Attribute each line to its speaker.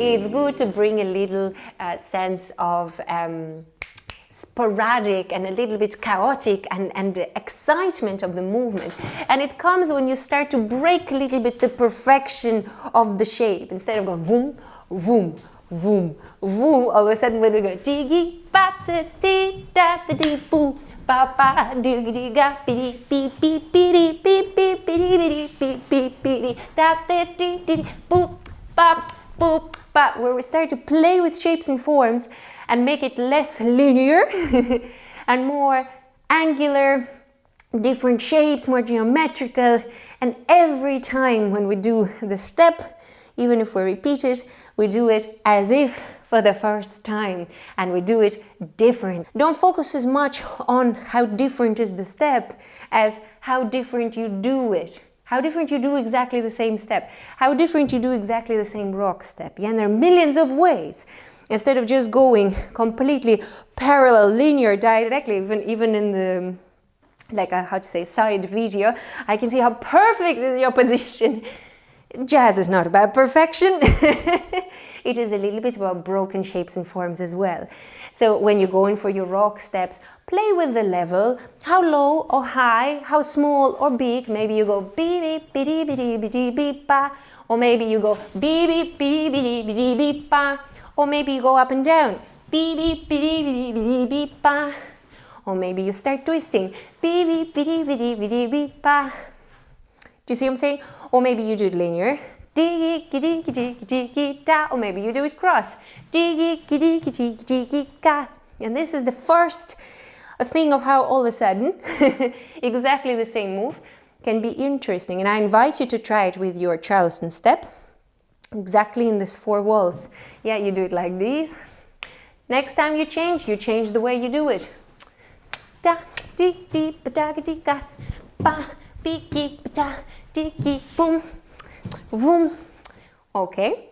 Speaker 1: It's good to bring a little sense of sporadic and a little bit chaotic and the excitement of the movement. And it comes when you start to break a little bit the perfection of the shape. Instead of going boom, boom, boom, boom, all of a sudden when we go diggy, ba da dee da ba dee boo, ba ba diggy ga bi beep beep beep beep beep beep beep beep beep da da dee dee boop bop boop bop, where we start to play with shapes and forms and make it less linear and more angular, different shapes, more geometrical. And every time when we do the step, even if we repeat it, we do it as if for the first time, and we do it different. Don't focus as much on how different is the step as how different you do it. How different you do exactly the same step. How different you do exactly the same rock step. Yeah, and there are millions of ways. Instead of just going completely parallel, linear, directly, even in the, like a, how to say, side video, I can see how perfect is your position. Jazz is not about perfection. It is a little bit about broken shapes and forms as well. So when you're going for your rock steps, play with the level, how low or high, how small or big. Maybe you go beep beep beep beep beep beep ba, or maybe you go beep beep beep beep beep beep ba, or maybe you go up and down, beep beep beep beep beep beep ba, or maybe you start twisting, beep beep beep beep beep beep ba. Do you see what I'm saying? Or maybe you do it linear, diggy diggy diggy diggy da, or maybe you do it cross, diggy diggy diggy diggy ga. And this is the first thing of how all of a sudden exactly the same move can be interesting. And I invite you to try it with your Charleston step, exactly in these four walls. Yeah, you do it like this. Next time you change the way you do it. Da dee dee ba da dee ga ba be ba da dee boom. Vroom. Okay,